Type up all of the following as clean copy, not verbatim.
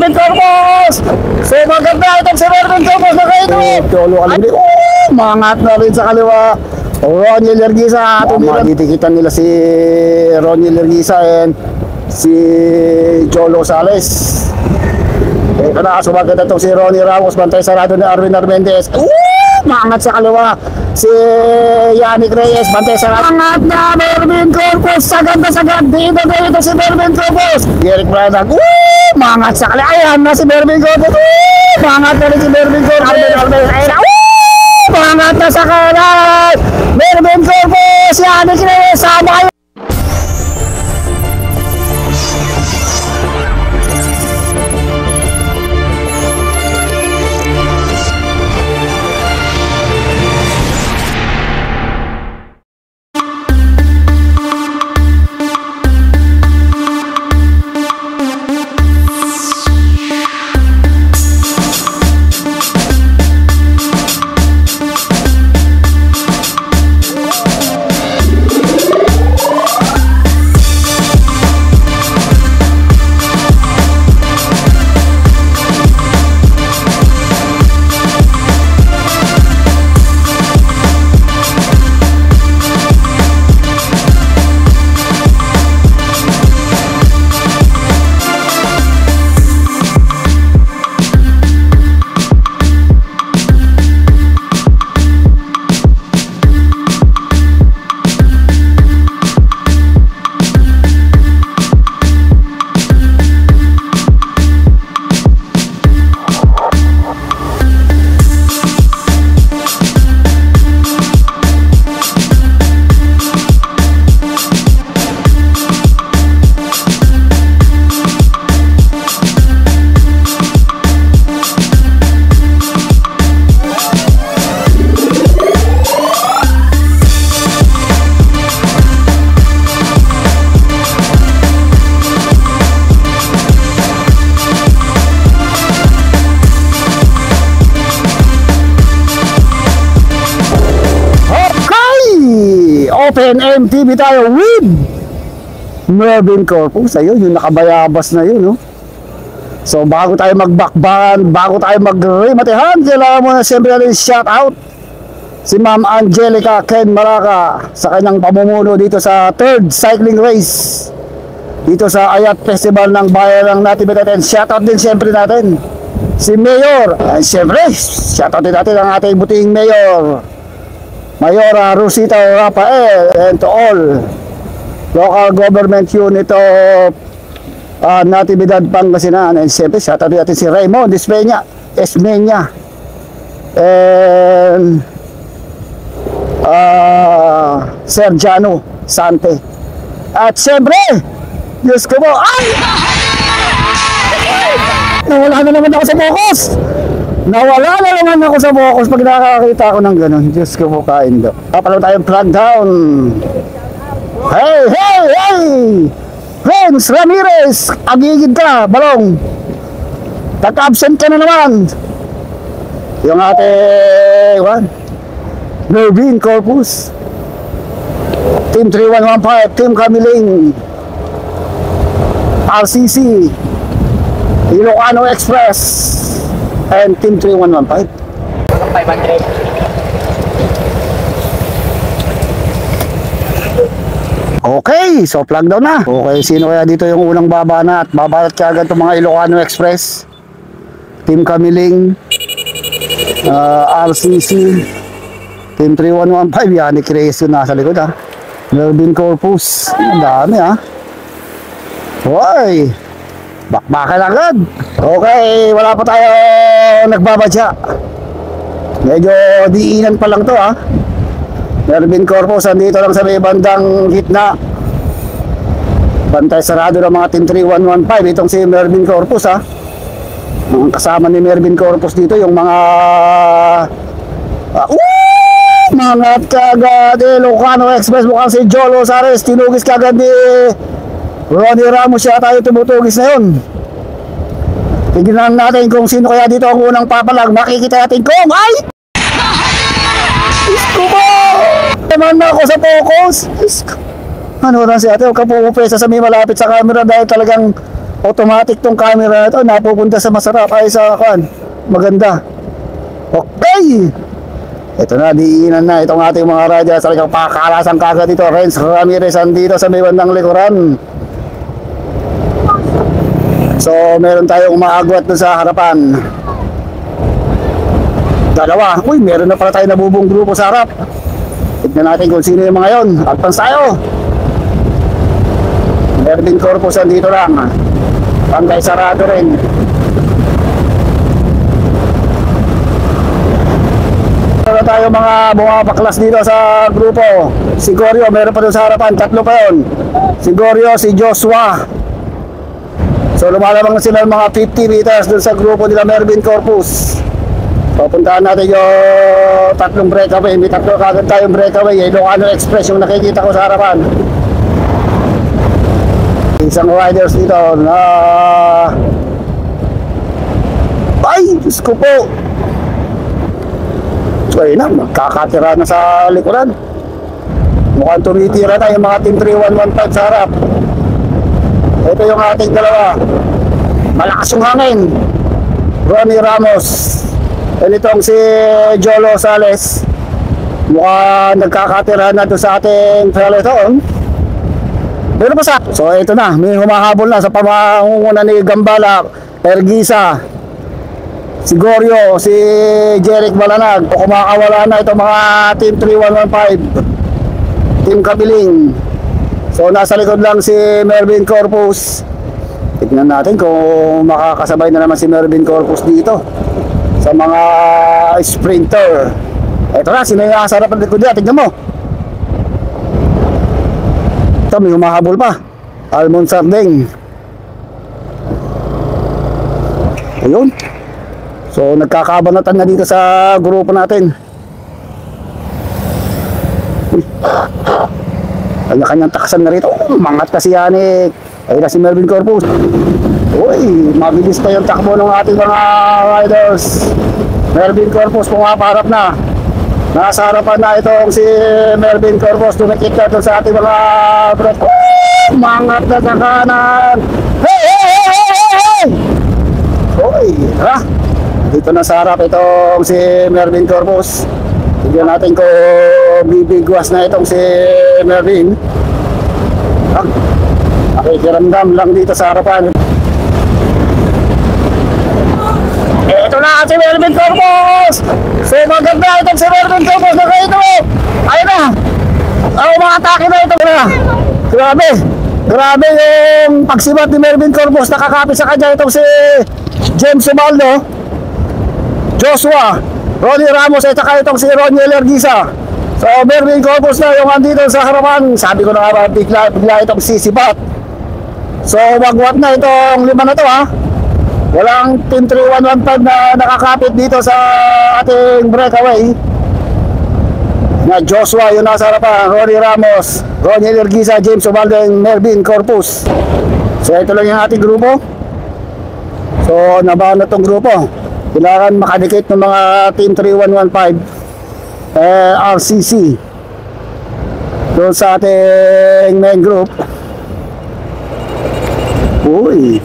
Mervin Corpus! So maganda itong si Mervin Corpus na kayo. Cholo Alegre. Mangat na rin sa kaliwa. Ronnie Lerguisa. Matitikitan nila si Ronnie Lerguisa and si Cholo Sales. Ito na, sumaganda itong si Ronnie Ramos. Bantay sarado ni Arwin Armendez. Mangat sa kaliwa si Yannick Reyes. Bantay sarado. Mangat na Mervin Corpus. Sagad na sagad. Dito si Mervin Corpus. Derek Branagh. Mangat sa kaliwa. Ayan na si Mervin Corpus. Mangat na rin si Mervin Corpus. Mangat na sa kanan. Mervin Corpus. Yannick Reyes. Sabay. Open MTV tayo with Mervin Corpus. Ayun, yung nakabayabas na yun, no? So bago tayo magbakbakan, bago tayo magrimatihan, kailangan mo na siyempre natin shout out si Ma'am Angelica Ken Maraca sa kanyang pamumuno dito sa 3rd cycling race dito sa Ayat Festival ng Bayan ng Natividad. And shout out din siyempre natin si Mayor. And siyempre shout out din natin ang ating buting Mayor Mayora Rosita Rafael, and to all local government unit of Natividad, Pangasinan. And siyempre shout out natin si Raymond Esmeña and Sergiano Sante. At siyempre Diyos ko po, ay! Nawala na naman ako sa focus. Nawala na naman ako sa focus pag nakakakita ako ng ganun. Diyos ko po, kain daw. Kapalaw tayong flag down. Hey, hey, hey! Renz Ramirez, agigid ka, balong. Tag-absent ka na naman. Yung ating Mervin Corpus, Team 3115, Team Camiling, RCC, Ilocano Express, and Team 3115. 500. Okay, so plug down na. Okay, sino kaya dito yung unang babana at babalat kaagad itong mga Ilocano Express, Team Camiling, RCC, Team 3115, Yannick Reyes yung nasa likod ha. Mervin Corpus, ang dami ha. Hoy, bakbakan agad. Okay, wala pa tayo nagbabadya. Medyo diinan pa lang to ha. Mervin Corpus andito lang sa may bandang gitna. Bantay sarado ng mga Team 3115. Itong si Mervin Corpus ha. Ang kasama ni Mervin Corpus dito yung mga mangat kagad Ilocano Express. Mukhang si Jolo Sares tinugis kagad ni Ronnie Ramos siya tayo tumutugis na yun. Tignan natin kung sino kaya dito ang unang papalag. Makikita natin kung ay isko mo! Naman na ako sa focus. Ano lang si ate, huwag ka pumupesa sa may malapit sa camera dahil talagang automatic tong camera na ito, napupunta sa masarap ay sa kan. Maganda. Okay. Ito na, diinan na itong ating mga radya. Talagang pakakalasang kagad ito. Renz Ramirez andito sa may bandang likuran. So meron tayong umaagwat doon sa harapan. Dalawa. Uy, meron na pala tayo nabubong grupo sa harap. Tignan natin kung sino yung mga yon. Advance tayo. Mervin Corpus andito lang. Pantay sarado rin. Meron tayo mga bumabaklas dito sa grupo. Si Gorio, meron pa doon sa harapan. Tatlo pa yun. Si Gorio, si Joshua. So lumalabang na sila mga 50 meters doon sa grupo nila Mervin Corpus. Papuntahan natin yung tatlong breakaway. May tatlo kagad tayong breakaway. Ilocano Express yung nakikita ko sa harapan. Isang riders dito na ay, Diyos ko po. So ayun na, magkakatira na sa likuran. Mukhang tumitira na yung mga Team 3115 sa harap. Ito yung ating dalawa. Malakas yung hangin. Ronnie Ramos. And itong si Jolo Sales. Mukhang nagkakatira na doon sa ating peloton. Pero pa sa. So ito na, may humahabol na sa pamangunguna ni Gambala, Ergisa, si Gorio, si Jeric Balanag. O kumakawala na itong mga Team 3115, Team Kabiling. So nasa likod lang si Mervin Corpus. Tignan natin kung makakasabay na naman si Mervin Corpus dito sa mga sprinter. Ito na, sino yung asarap ng likod niya? Tignan mo. Ito, may humahabol pa. Almond Sarding. Ayun. So nagkakabanatan na dito sa grupo natin. Kanya-kanyang taksan na rito. Mangat kasi Yanik. Ayun na si Mervin Corpus. Uy, mabilis pa yung takbo ng ating mga riders. Mervin Corpus pumaparap na. Nasa harapan na itong si Mervin Corpus. Tumikit na ito sa ating mga brot. Mangat na sa kanan. Hey, hey, hey, hey, hey! Uy, ha? Dito na sa harap itong si Mervin Corpus. Tignan natin kung bibigwas na itong si Mervin. Nakikiramdam lang dito sa harapan. Ito na si Mervin Corpus. So maganda itong si Mervin Corpus. Ito. Ayun na. Ang mga atake na ito na. Grabe. Grabe yung pagsibat ni Mervin Corpus. Nakakapit sa kanya itong si James Ubaldo, Joshua, Ronnie Ramos, at saka itong si Roniel Ergisa. So Mervin Corpus na yung andito sa harapan. Sabi ko na nga, bigla itong sisibat. So magwat na itong lima na to, ha. Walang Team 3115 na nakakapit dito sa ating breakaway. Na Joshua yung nasa harapan, Ronnie Ramos, Roniel Ergisa, James Ubaldo, and Mervin Corpus. So ito lang yung ating grupo. So nabahan na itong grupo. Kailangan makadikit ng mga Team 3115 RCC doon sa ating main group. Uy,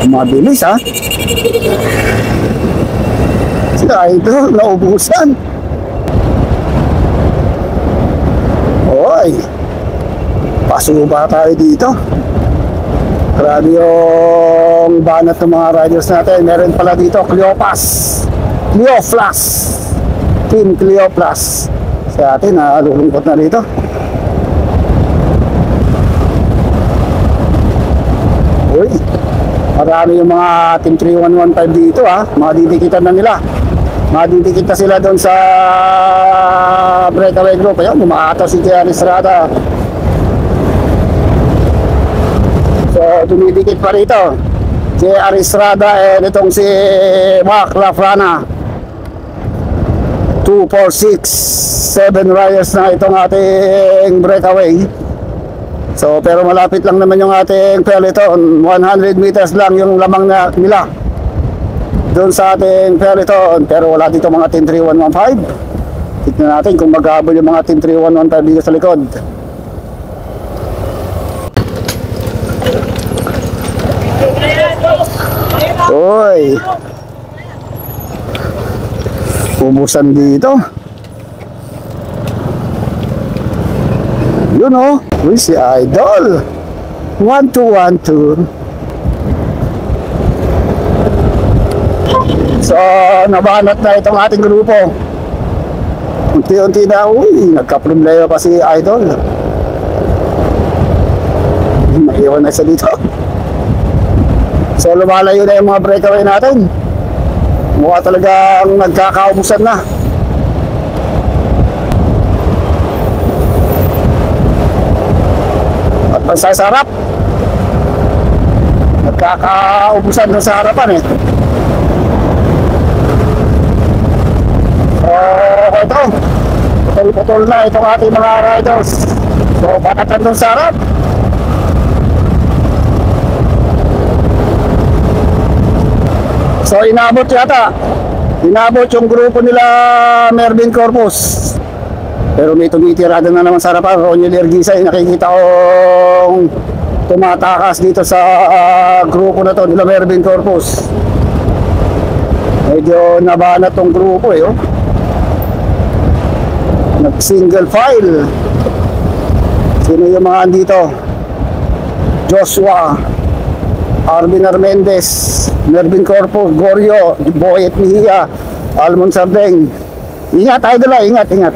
mabilis, ha. Sila ito, naubusan. Uy, pasuba tayo dito. Grabe yung banat ng mga riders natin. Meron pala dito Cleopas, Team Cleopas. Sa atin, nalulungkot na dito. Uy, marami yung mga Team 3115 dito, ha. Madidikitan na nila. Madidikit na sila doon sa breakaway group. Ayun, umaataw si Kian Estrada. So, dumidikit pa rito J.R. Estrada and itong si Mark Lafrana. 2, 4, 6, 7 riders na itong ating breakaway. So, pero malapit lang naman yung ating peloton. 100 meters lang yung lamang nila doon sa ating peloton. Pero wala dito mga Team 3115. Tignan natin kung maghabol yung mga Team 3115 dito sa likod. Uy. Ubusan dito. Yun o. Uy, si Idol. 1-2-1-2. So, nabanat na itong ating grupo. Unti-unti na, uy, nagka-problema pa si Idol. Maiwan na siya dito. So, lumalayo na yung mga breakaway natin. Mukha talagang nagkakaubusan na. At sa sarap, nagkakaubusan na sa harapan eh. So, ito, putol-putol na itong ating mga riders. So, patatan dun sa harap. So, inabot yata. Inabot yung grupo nila Mervin Corpus. Pero may tumitirada na naman sa harapan. Ronnie Lerguisa, nakikita kong tumatakas dito sa grupo na to nila Mervin Corpus. Medyo nabanat tong grupo eh. Oh. Nag-single file. Sino yung mga andito? Joshua, Arvin Armendez, Mervin Corpus, Gorio, Boyet Mejia, Almon Sardeng. Ingat, idol ah, ingat, ingat.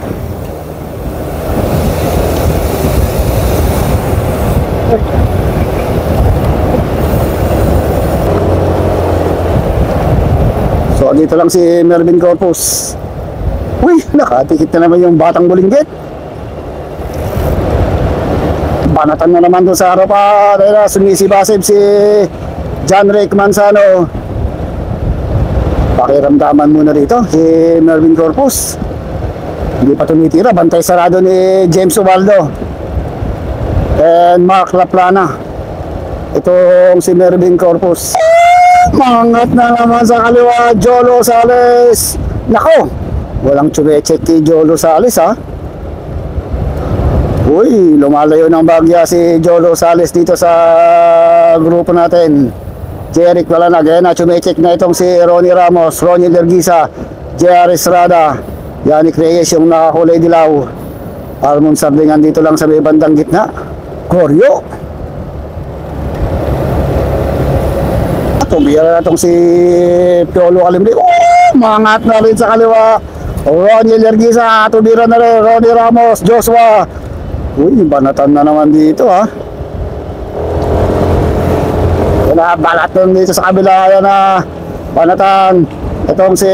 So, dito lang si Mervin Corpus. Uy, nakatikit na naman yung batang bulinggit. Banatan na naman doon sa harapan. Dahil sumisibasib si John Rick Manzano. Pakiramdaman muna dito si Mervin Corpus. Hindi pa tumitira. Bantay sarado ni James Ubaldo and Mark Laplana. Itong si Mervin Corpus. Mangat na naman sa kaliwa Jolo Sales. Nako, walang chume-check kay Jolo Sales ha. Uy, lumalayo ng bagya si Jolo Sales dito sa grupo natin. Jeric Balanag, ayan na, chume-check na itong si Ronnie Ramos, Ronnie Lerguisa, J.R. Estrada, Yannick Reyes yung nakakulay dilaw. Almon Sardingan dito lang sa may bandang gitna. Gorio. Tumira na itong si Piolo Calimli. Oh, mangat na rin sa kaliwa. Ronnie Lerguisa, tumira na rin. Ronnie Ramos, Joshua. Uy, banatan na naman dito ha. Balatan dito sa kabila. Ayan na, banatan. Itong si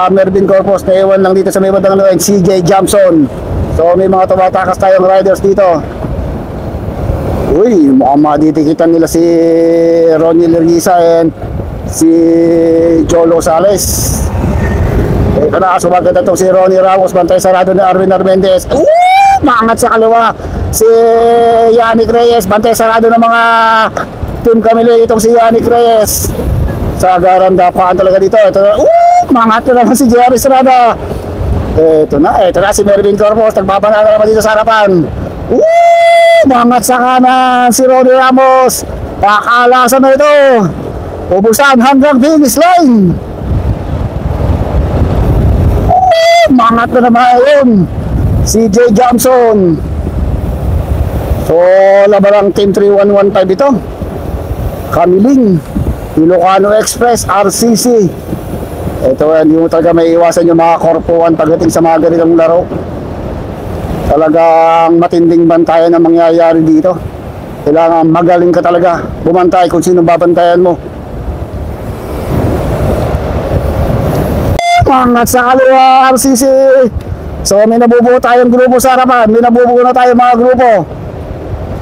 Mervin Corpus na iwan lang dito sa may bandang luwag, CJ Johnson. So may mga tumatakas tayong riders dito. Uy, mukhang maditikitan nila si Ronnie Lerguisa and si Jolo Sales. Ito na, sumagat itong si Ronnie Ramos, bantay sarado ni Arvin Armendez. Maangat sa kaliwa si Yannick Reyes, bantay sarado ng mga team Camille. Itong si Yannick Reyes sa garandapaan talaga dito. Ito na, maangat na naman si J.R. Estrada. Ito na si Mervin Corpus, nagbabanana naman dito sa harapan. Maangat sa kanan si Ronnie Ramos. Pakalasan na ito. Ubusan hanggang finish line. Maangat na naman yun si J. Johnson. So, labarang Team 3115 ito. Kamiling, Ilocano Express, RCC. Ito, hindi mo talaga may iwasan yung mga korpuan pagdating sa mga ganitong laro. Talagang matinding bantayan ang mangyayari dito. Kailangan magaling ka talaga bumantay kung sino babantayan mo. Mangat sa kaliwa, RCC. So may nabubuo tayong grupo sa harapan. May nabubuo na tayong mga grupo.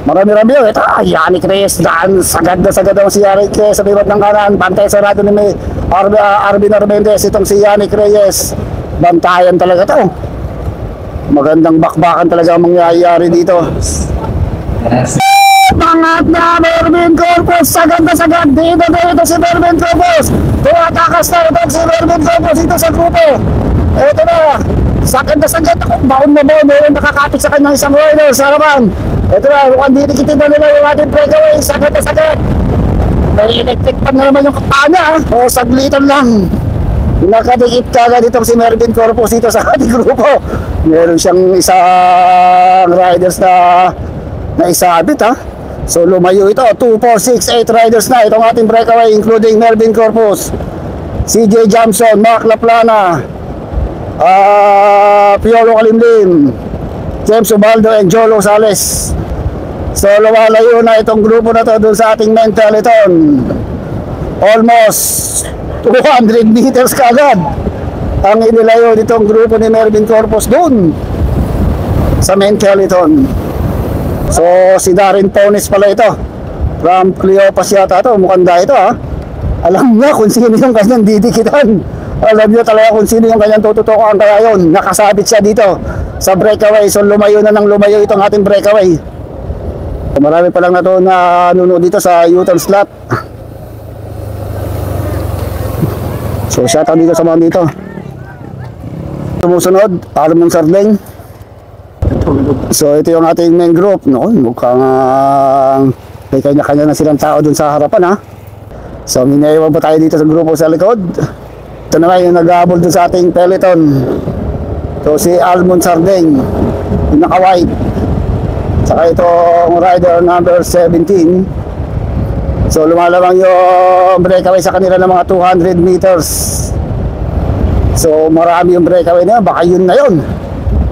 Marami-rami yun. Ito, Yannick Reyes. Daan, sagad daw si Yannick Reyes sa liwat ng kanan. Bantay sarado ni may Arvin Armendez. Itong si Yannick Reyes. Bantayan talaga to. Magandang bakbakan talaga ang mangyayari dito. Mangat na Mervin Corpus. Sagad na sagad. Dito si Mervin Corpus. Tumatakas na ito si Mervin Corpus dito sa grupo. Ito na. Sagad na sagad. Baon na baon. Meron nakakapit sa kanyang isang rider sa harapan. Ito na. Mukhang dinikitin na nila yung ating breakaway. Sagad na sagad. May electric pan na naman yung kapana, o saglitan lang. Nakadikit kagad itong si Mervin Corpus dito sa ating grupo. Meron siyang isang riders na isabit, ha. So lumayo ito, 2, 4, 6, 8 riders na itong ating breakaway, including Mervin Corpus, CJ Jamson, Mark Laplana, Piolo Kalimlim, James Ubaldo, and Jolo Sales. So lumalayo na itong grupo na to dun sa ating main peloton. Almost 200 meters kagad ang inilayo nitong grupo ni Mervin Corpus dun sa main peloton. So si Darren Pones pala ito, from Cleopas yata ito, mukhang ito, ha. Alam niya kung sino yung kanyang didikitan. Alam niya talaga kung sino yung kanyang tututukan, kaya yun, nakasabit siya dito sa breakaway. So lumayo na ng lumayo itong ating breakaway. So, marami pa lang na ito na nunod dito sa U-turn slot. So shoutout dito sa mga dito. Sumusunod, Almond Sardeng. So ito yung ating main group. No, mukhang may kanya-kanya na silang tao dun sa harapan, ha. So minaiwan pa tayo dito sa grupo sa likod. Ito naman yung nag-aabol dun sa ating peloton. So si Almond Sardeng, yung naka-white. Saka itong rider number 17. So lumalamang yung breakaway sa kanila ng mga 200 meters. So marami yung breakaway na, baka yun na yun.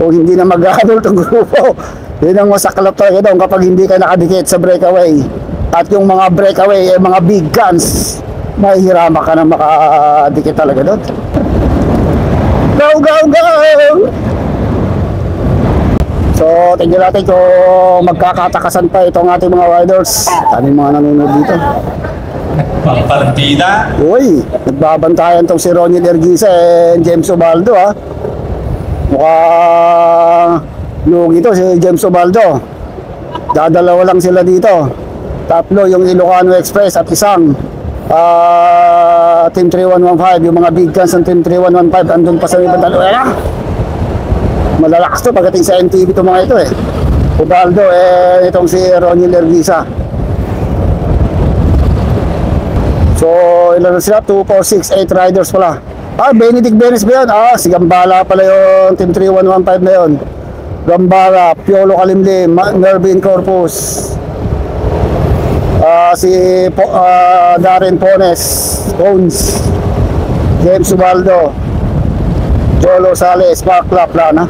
O hindi na mag-ahabol itong grupo. Yun ang masaklap talaga doon kapag hindi ka nakadikit sa breakaway. At yung mga breakaway, mga big guns, mahihirama ka na makadikit talaga doon. Go, go, go! So tingnan natin kung magkakatakasan pa itong ating mga riders. Daming mga nanonood dito. Mga partida. Uy, nagbabantayan tong si Ronnie Ergisa and James Ubaldo, ha. Mukhang lugi to si James Ubaldo. Dadalawa lang sila dito. Tatlo yung Ilocano Express at isang Team 3115. Yung mga big guns ng Team 3115 andun pa sa ibang dalawa. Malalakas to pagdating sa MTV itong mga ito, eh. Ubaldo itong si Ronnie Ergisa. So ilan na sila? 2, 4, 6, 8 riders pala. Benedict Benes ba yun? Si Gambala pala yung Team 3115 na yun. Gambala, Piolo Kalimlim, Mervin Corpus, si Darren Pones, James Ubaldo, Jolo Sales, Mark Laplana.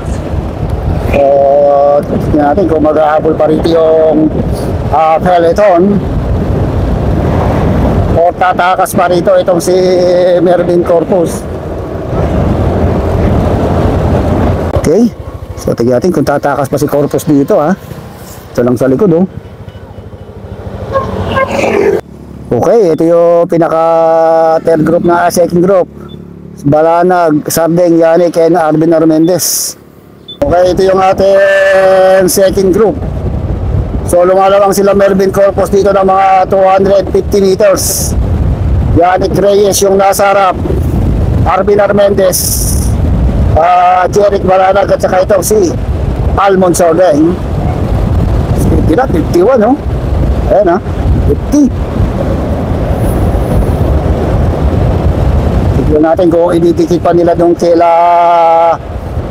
Tignan natin kung mag-ahabol pa rito yung peloton o tatakas pa rito itong si Mervin Corpus. Okay, so tignan natin kung tatakas pa si Corpus dito, ha. Ito lang sa likod, oh. Okay, ito yung pinaka third group na second group. Balanag, Sardeng, Yannick, and Arvin Armendez. Okay, ito yung ating second group. So lumalawang sila Mervin Corpus dito ng mga 250 meters. Yannick Reyes yung nasa harap, Arvin Armendez, Jeric Balanag, at saka ito si Almond Sardeng. 50 na, 51, no? Ayan, ha, 50. Tignan natin kung ididikit pa nila doon kila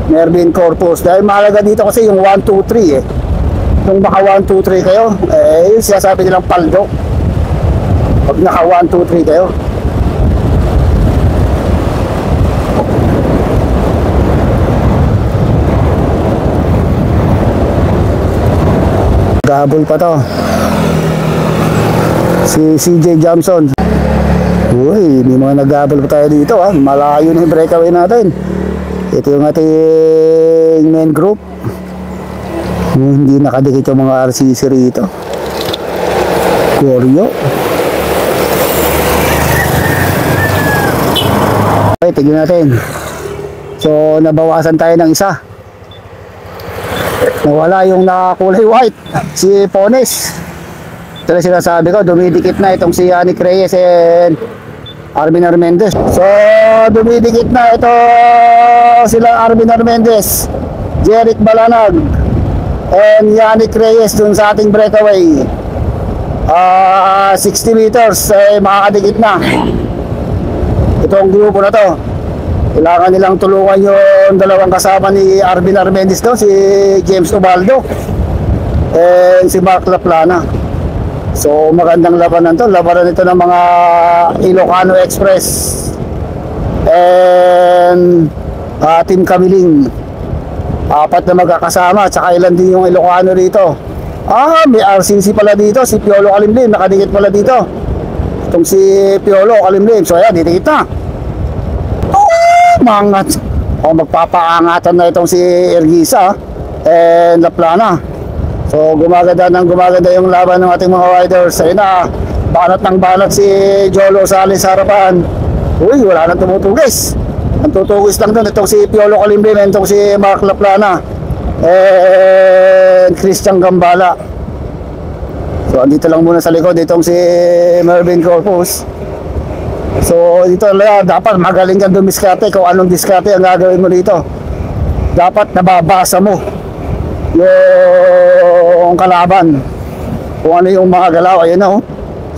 Mervin Corpus. Dahil mahalaga dito kasi yung 1, 2, 3, eh. Kung baka 1, 2, 3 kayo, yung sinasabi nilang paldo. Pag naka 1, 2, 3 kayo. Gabol pa to. Si CJ Jamson. Uy, may mga nag-gabol pa tayo dito, ha. Malayo na yung breakaway natin. Ito yung ating main group. Hindi nakadikit yung mga RCC rito. Goryo. Okay, tignan natin. So nabawasan tayo ng isa. Nawala yung nakakulay white, si Pones. Ito na sinasabi ko, dumidikit na itong si Yannick Reyes and Arvin Armendez. So dumidikit na ito sila Arvin Armendez, Jeric Balanag, and Yannick Reyes dun sa ating breakaway. 60 meters makakadikit na itong grupo na to. Kailangan nilang tulungan yung dalawang kasama ni Arvin Armendez do, si James Ubaldo and si Mark Laplana. So magandang labanan to, labanan ito ng mga Ilocano Express and Team Kamiling. Apat na magkakasama, tsaka ilan din yung Ilocano rito. May RCC pala dito, si Piolo Kalimlim, nakadikit pala dito. Itong si Piolo Kalimlim, so ayan, didikit na. Mangat. Magpapaangatan na itong si Ergisa and Laplana. So gumaganda yung laban ng ating mga riders. Ayun na, banat ng banat si Jolo Sales sa harapan. Uy, wala nang tumutugis. Ang tutugis lang doon itong si Piolo Kalimlim and itong si Mark Laplana and Christian Gambala. So andito lang muna sa likod itong si Mervin Corpus. So dito dapat magaling kang dumiskarte kung anong diskarte ang gagawin mo dito. Dapat nababasa mo yung kalaban, kung ano yung mga galaw. Ayun na, oh.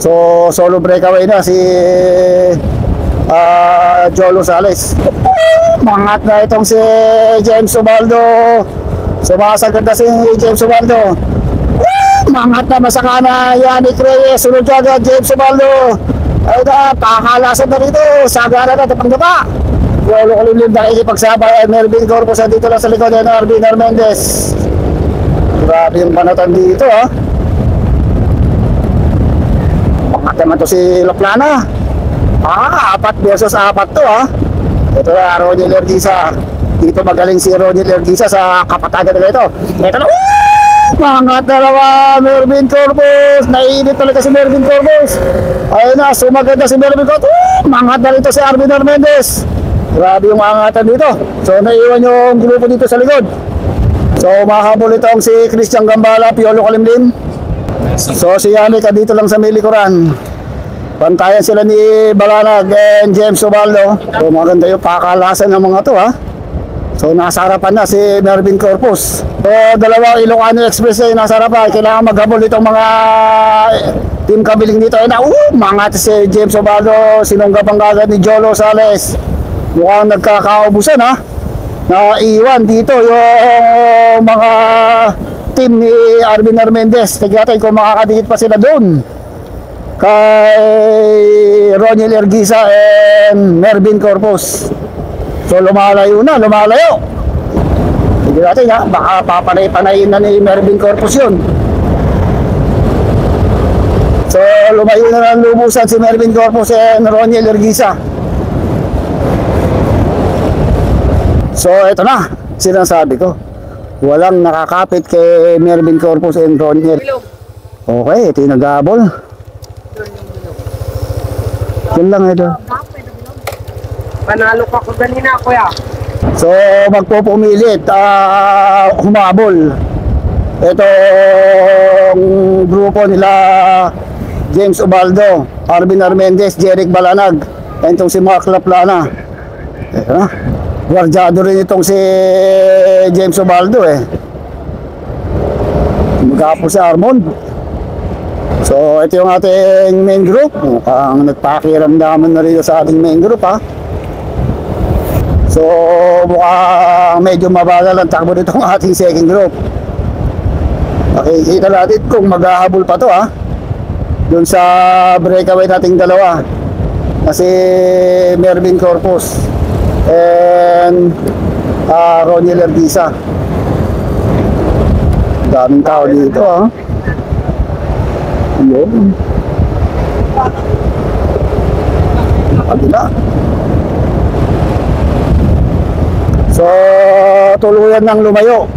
So solo breakaway na si Jolo Sales. Mangat na itong si James Ubaldo. Sumasagad na si James Ubaldo. Mangat na, masaka na Yannick Reyes. Sunod agad James Ubaldo. Ay na, pakakalasan na rito. Sagara na, tapang-dapa. Jolo Kalimlim nakikipagsabay. Mervin Corpus dito lang sa likod ng Arvin Armendez. Grabe yung panatan dito, ha. Mangat naman to si Laplana. 4 versus 4 to, ha. Ito na, Ronnie Ergisa. Dito magaling si Ronnie Ergisa sa kapatagan na ito. Ito na, mangat na naman Mervin Corpus. Naiinit talaga si Mervin Corpus. Ayun na, sumaganda si Mervin Corpus. Mangat na rito si Arvin Armendez. Grabe yung angatan dito. So naiwan yung grupo dito sa likod. So makahabol itong si Christian Gambala, Piolo Kalimlim. So si Yannick dito lang sa may likuran. Pantayan sila ni Balanag and James Ubaldo. So maganda yung pakalasan ng mga to, ha. So nasa harapan na si Mervin Corpus. So dalawang Ilocano Express ay nasa harapan. Kailangan maghabol itong mga Team Kamiling dito. Ay na, mangat si James Ubaldo. Sinunggap ang kagad ni Jolo Sales. Mukhang nagkakaubusan, ha. Naiwan dito yung mga team ni Arvin Armendez. Tignan kung makakadikit pa sila doon kay Ronnie Ergisa and Mervin Corpus. So lumalayo na, lumalayo. Tignan natin, ha, baka papanay-panayin na ni Mervin Corpus yun. So lumayo na ng lubusan si Mervin Corpus and Ronnie Ergisa. So ito na, sinasabi ko, walang nakakapit kay Mervin Corpus and Ronnie. Okay, ito yung nag-aabol. Yun lang ito. Panalo ka ko ganina, kuya. So magpupumilit, humabol itong grupo nila James Ubaldo, Arvin Armendez, Jeric Balanag, and itong si Mark Laplana. Ito na, guardiado rin itong si James Ubaldo, magkapo si Armond. So ito yung ating main group. Mukhang nagpakiramdaman na rin sa ating main group, ha. So mukhang medyo mabagal ang takbo nito ang ating second group. Makikita natin kung maghahabol pa to, ha, dun sa breakaway nating dalawa na si Mervin Corpus and Ronnie Ergisa. Daming tao dito, ha. Yun. Nakabila. So tuluyan ng lumayo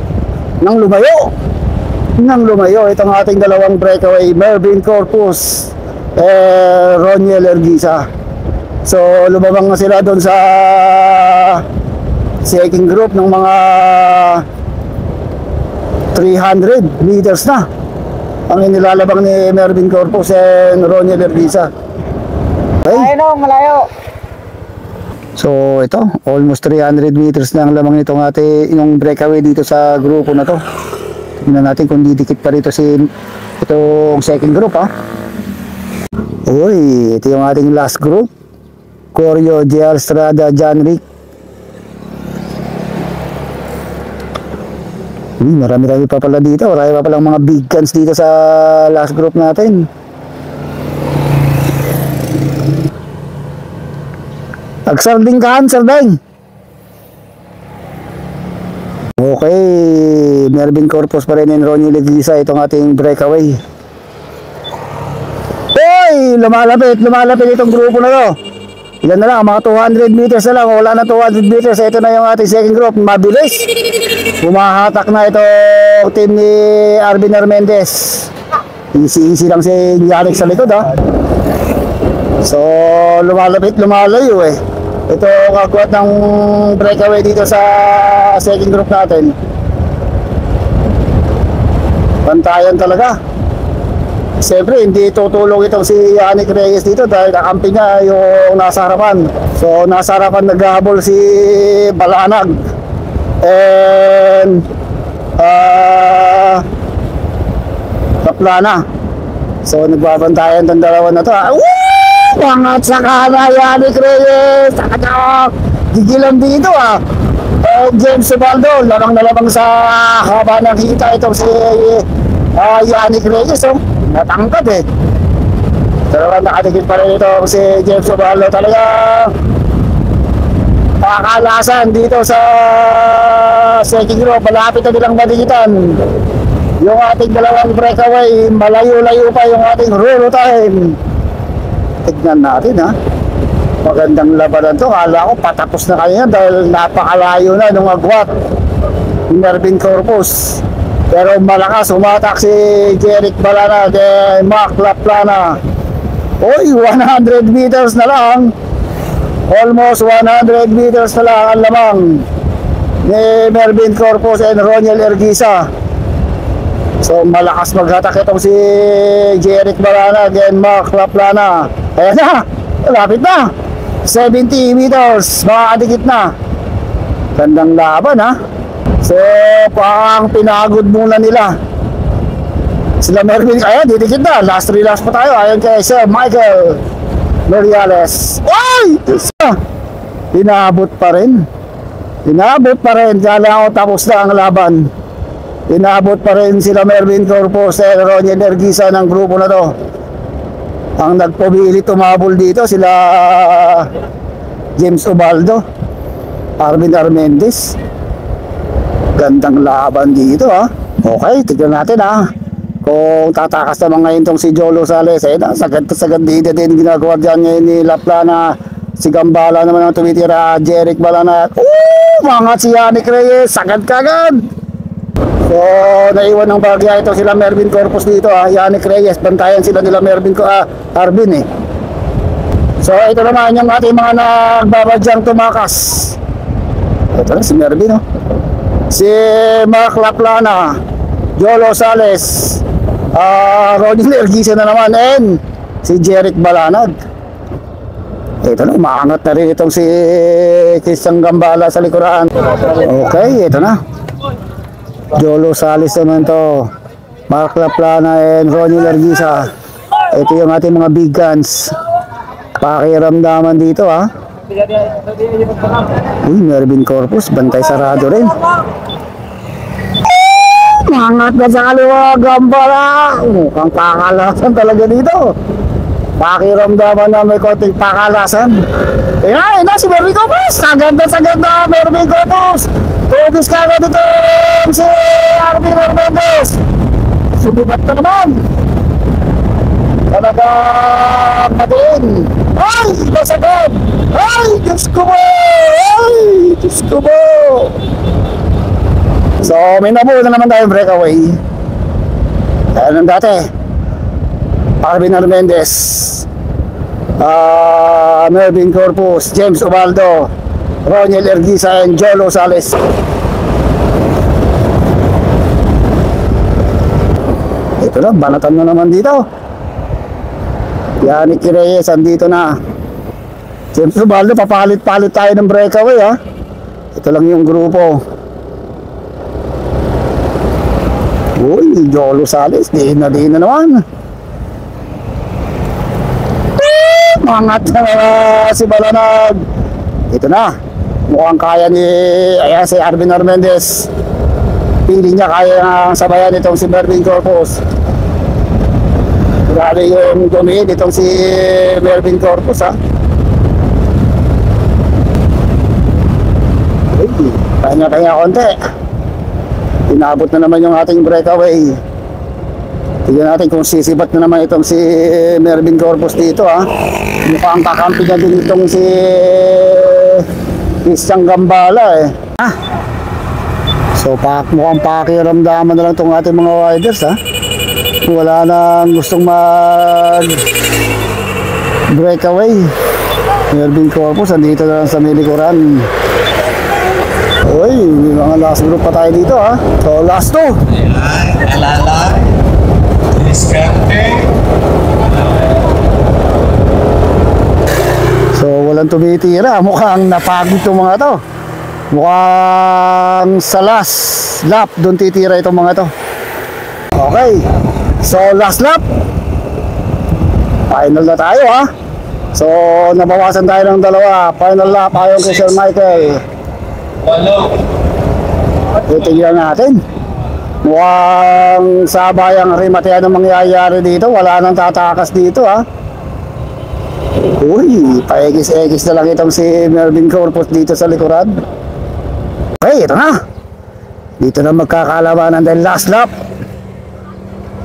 itong ating dalawang breakaway, Mervin Corpus Ronnie Ergisa. So lumabang na sila doon sa second group ng mga 300 meters na ang inilalabang ni Mervin Corpus and Ronnie Ergisa. Okay. Ayun, malayo. So ito, almost 300 meters na ang lamang nitong yung breakaway dito sa grupo na to. Tingnan natin kung didikit pa rito itong second group, ha. Uy, ito yung ating last group. Corio, J.R. Estrada, John Rick. Marami-rami pa pala dito. Marami pa palang mga big guns dito sa last group natin. Agsarding ka, sarding. Okay, Mervin Corpus pa rin and Ronnie Leguisa, itong ating breakaway. Hoy! Lumalapit itong grupo na to. Ilan na lang, mga 200 meters na lang. Wala na 200 meters. Ito na yung ating second group. Mabilis. Pumahatak na itong team ni Arvin Hernandez. Easy lang si Yannick sa likod, ha. So, lumalayo eh. Ito ang agwat ng breakaway dito sa second group natin. Bantayan talaga. Siyempre, hindi tutulong itong si Yannick Reyes dito dahil kakampi niya yung nasa harapan. So, nasa harapan naghahabol si Balanag. And Kaplana. So, nagbabantayan ng dalawa na to. Wangat sa kana, Yannick Reyes. Gigilan dito, ah. James Ubaldo, lamang na lamang sa haba ng hita itong si Yannick Reyes, oh. Natangkad eh. Pero nakadikit pa rin ito si James Ubaldo. Talaga pakakalasan dito sa second group. Malapit na nilang madikitan yung ating dalawang breakaway. Malayo-layo pa yung ating rulo time. Tignan natin, ha. Magandang labanan to. Kala ko patapos na kanina dahil napakalayo na nung agwat ni Mervin Corpus. Pero malakas umatak si Jeric Balana de Mark Laplana. Uy, 100 meters na lang. Almost 100 meters na lang ang lamang ni Mervin Corpus and Roniel Erguisa. So malakas maghatak itong si Jeric Balana again Mark Laplana. Ayan na, lapit na. 70 meters, makakadikit na. Gandang laban, ha. So pang pinagod muna nila sila Mervin. Ayan, didikit na. Last 3 laps pa tayo. Ayan kay Sir Michael Moriales. Ay! Inabot pa rin. Kala ko tapos na ang laban. Inabot pa rin sila Mervin Corpus at Roniel Erguisa ng grupo na to. Ang nagpumili tumabol dito sila James Ubaldo, Arvin Hernandez. Gandang laban dito, ha. Okay, tignan natin, ha. Kung tatakas naman ngayon tong si Jolo Sales, sagad dito din ginagawa dyan ngayon ni Laplana. Si Gambala naman ang tumitira, Jeric Balana. Mga si Yannick Reyes, sagad kagad. So, naiwan ng bagya ito sila Mervin Corpus dito, ha. Yannick Reyes, bantayan sila nila Arvin, eh. So, ito naman yung ating mga nagbabadyang tumakas. Ito na si Mervin, oh. Si Mark Laplana, Jolo Sales, Roniel Erguisa na naman, and si Jeric Balanag. Ito na, umaangat na rin itong si Christian Gambala sa likuran. Okay, ito na. Jolo Sales naman to, Mark Laplana and Roniel Erguisa. Ito yung ating mga big guns. Pakiramdaman dito, ha. Uy, Mervin Corpus, bantay sarado rin. Mangat na sa kaliwa, Gambala. Mukhang pakalasan talaga dito. Pakiramdaman na may konting pakalasan. Ayan na si Mervin Corpus. Sagad na Mervin Corpus. Tugis ka na dito si Arvin Hernandez. Sumibat na naman. Talagang matiin. Ay! Nasagad! Ay! Diyos ko mo! Ay! Diyos ko mo! So, may nabuo na naman tayong breakaway. Ayan ang dati. Arvin Hernandez, Mervin Corpus, James Ubaldo, Roniel Erguisa, and Jolo Sales. Ito na, banatan na naman dito. Yannick Reyes, andito na. James Ubaldo, papalit-palit tayo ng breakaway, ha. Ito lang yung grupo. Uy, Jolo Sales, diin na naman. Umangat na si Balanag. Ito na. Mukhang kaya ni si Arvin Armendez. Piling niya kaya sabayan itong si Mervin Corpus. Grabe yung dumiin itong si Mervin Corpus, ha. Kanya-kanya konti. Inabot na naman yung ating breakaway. Tignan natin kung sisibat na naman itong si Mervin Corpus dito, ha. Mukhang kakampi na din itong si Christian Gambala, eh. So mukhang pakiramdaman na lang itong ating mga riders, ha. Wala nang gustong mag breakaway. Mervin Corpus andito na lang sa milikuran. Uy, may mga last group pa tayo dito, ha. So last two. Ayan, alala. Diskarte. So walang tumitira. Mukhang napagod itong mga to. Mukhang sa last lap doon titira itong mga to. Okay. So last lap. Final na tayo, ha. So nabawasan tayo ng dalawa. Final lap ayon kay Sir Michael. 8. Titignan natin. Mukhang sabayang rimatayan ang mangyayari dito. Wala nang tatakas dito, ha. Uy, paegis-egis na lang itong si Mervin Corpus dito sa likuran. Okay, ito na. Dito na magkakalabanan dahil last lap.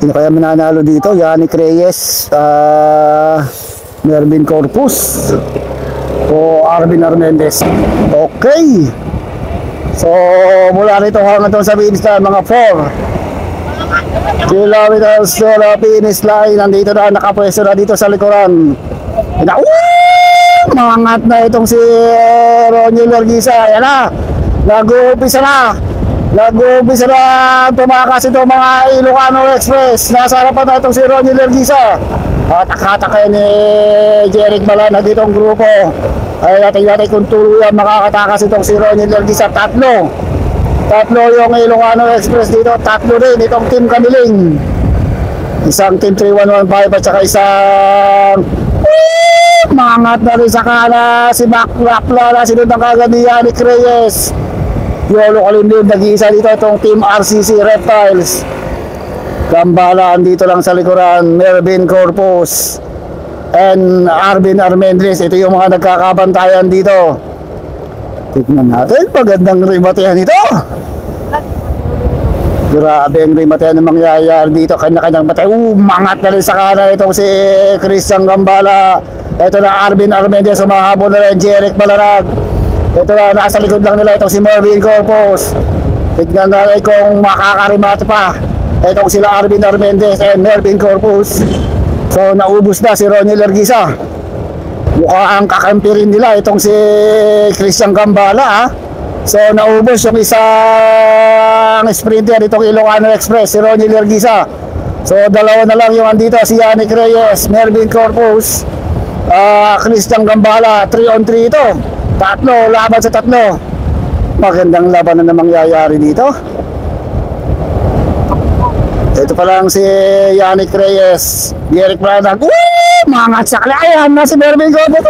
Sino kaya mananalo dito? Yannick Reyes, Mervin Corpus o Arvin Armendez. Okay. So mula rito hanggang doon sa finish line, mga 4 kilometers to the finish line. Nandito na, nakapwesto na dito sa likuran. Mangat na itong si Ronnie Larguisa. Ayan na, nag-uumpisa na tumakas itong mga Ilocano Express. Nasa harapan na itong si Ronnie Larguisa. At akatakay ni Jeric Balana dito ang grupo. Ay natin kung tuluyan makakatakas itong si Ronnie Larguisa. Tatlo yung Ilocano Express dito. Tatlo rin itong Team Kaniling. Isang Team 3115 at saka isang mangat na rin sa kana si Backlapla na sinundan kagad ni Yannick Reyes. Yolo Kalimlim nag-iisa dito itong Team RCC Reptiles. Gambala andito lang sa likuran, Mervin Corpus and Arvin Armendez. Ito yung mga nagkakabantayan dito. Tignan natin, magandang ribatehan ito. Grabe ang ribatehan ng mangyayari dito. Kanya-kanyang batay. Mangat na rin sa kanan itong si Christian Gambala. Ito na Arvin Armendez, sumahabol na rin Jeric Balanag. Ito na, nasa likod lang nila itong si Mervin Corpus. Tignan natin kung makakarimat pa itong sila Arvin Armendez and Mervin Corpus. So naubos na si Ronnie Larguisa. Mukha ang kakampi rin nila itong si Christian Gambala, ha? So naubos yung isang sprinter itong Ilocano Express, si Ronnie Larguisa. So dalawa na lang yung andito, si Yannick Reyes, Mervin Corpus, Christian Gambala. 3-on-3 ito. Tatlo, laban sa tatlo. Magandang laban na mangyayari dito. Ito pa lang si Yannick Reyes, Jeric Balanag. Mangat sa kalayan na si Mervin Corpus.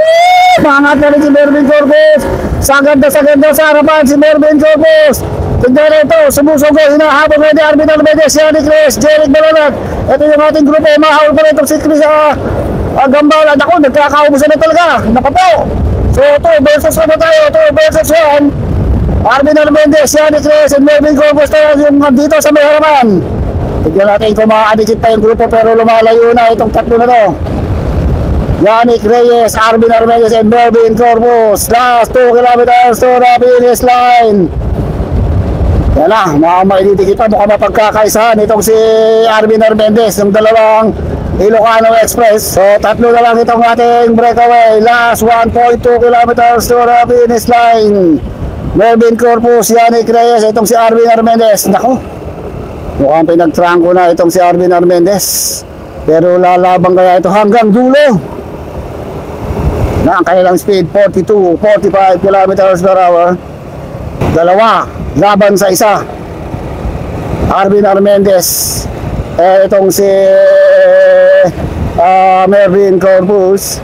Mangat na rin si Mervin Corpus. Sagad na sa harapan si Mervin Corpus. Tignan na ito, sumusugo, hinahabol na ni Arvin Armendez, Yannick Reyes, Jeric Balanag. Ito yung ating grupo, mahawal pa rin itong si Chris Gambala. Naku, nagkakaubusan na talaga. Nakapo. So 2 versus 1 na tayo, 2 versus 1. Arvin Armendez, Yannick Reyes, and Mervin Corpus tayo yung dito sa may harapan. Tignan natin kung makakadikit pa yung grupo, pero lumalayo na itong tatlo na to. Yannick Reyes, Arvin Armendez, and Mervin Corpus. Last 2 kilometers to the finish line. Yan na, maididikit pa, mukhang mapagkakaisahan itong si Arvin Armendez, yung dalawang Ilocano Express. So tatlo na lang itong ating breakaway. Last 1.2 kilometers to the finish line. Mervin Corpus, Yannick Reyes, itong si Arvin Armendez. Naku, mukhang pinagtrangko na itong si Arvin Armendez. Pero lalabang kaya ito hanggang dulo. Na ang kanilang speed 45 kilometers per hour. Dalawa laban sa isa. Arvin Armendez, itong si Mervin Corpus.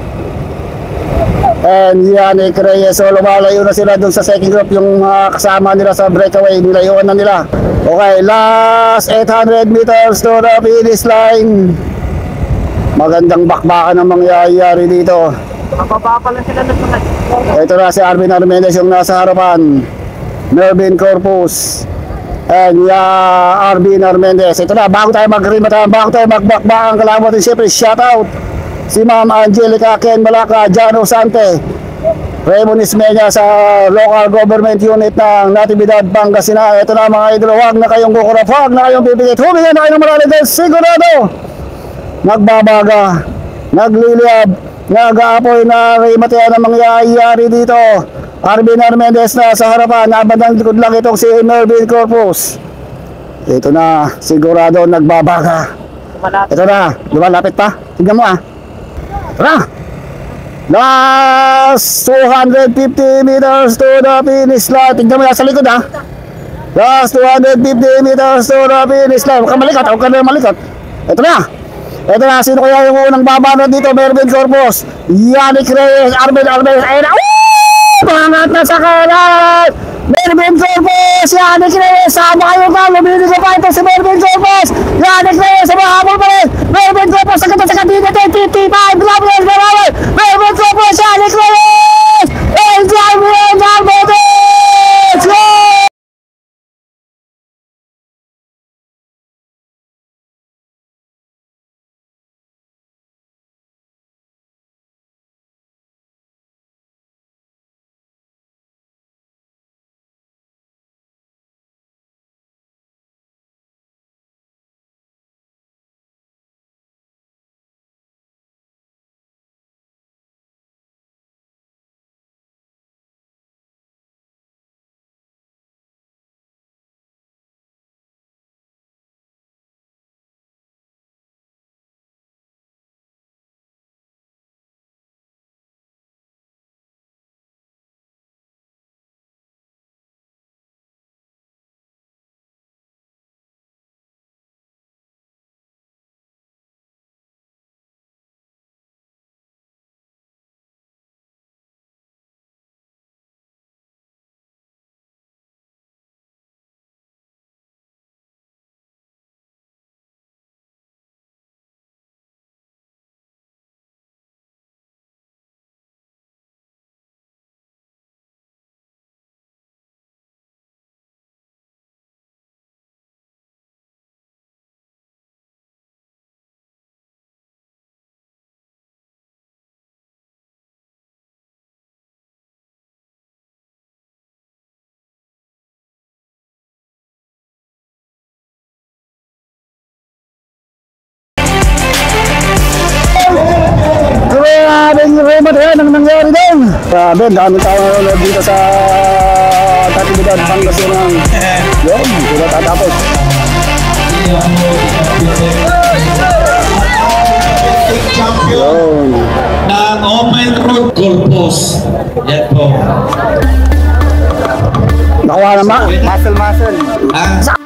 And Yannick Reyes. So lumalayo na sila dun sa second group. Yung kasama nila sa breakaway, nilayuan na nila. Okay, last 800 meters to the finish line. Magandang bakbakan ang mangyayari dito. Mababa pa lang sila ng mga. Ito na si Arvin Armendez yung nasa harapan. Mervin Corpus. And Arvin Armendez. Ito na, bago tayo mag-rimata, bago tayo magbakbakan, kailangan natin siyempre shoutout si Ma'am Angelica Ken Malaka, Jano Sante, Raymond Ismeña sa local government unit ng Natividad, Pangasinan. Ito na mga idolo, huwag na kayong kukurap, huwag na kayong pipigit, humingan na kayo ng marami dahil sigurado nagbabaga, nagliliyab, nag-aapoy na rimatayan ang mangyayari dito. Arvin Armendez na sa harapan, nabandang likod lang itong si Mervin Corpus. Ito na, sigurado nagbabaga. Ito na, lumalapit pa, tignan mo Tara! Last 250 meters to the finish line. Tignan mo yan sa likod Last 250 meters to the finish line. Huwag ka malikot, huwag ka na malikot. Ito na! Ito na, sino kaya yung unang babanat dito? Mervin Corpus, Yannick Reyes, Arvin Armendez. Ayun na! Pangat na sa kanan! Mervin Corpus, Yannick Reyes, sama kayo ka, lumili ko pa ito si Mervin Corpus, Yannick Reyes, mahabol pa rin, Mervin Corpus, sa katina, 55, Gabriel Garawal, Mervin Corpus, Yannick Reyes, and Gabriel Armendez! Go! Grabing rimatayan ang nangyari din. Grabe, dami tao nanonood dito sa Natividad, Pangasinan. Yun, sila tatapos. Yun. Ng Open Road Corpus. Yan po. Nakuha naman. Muscle. Ang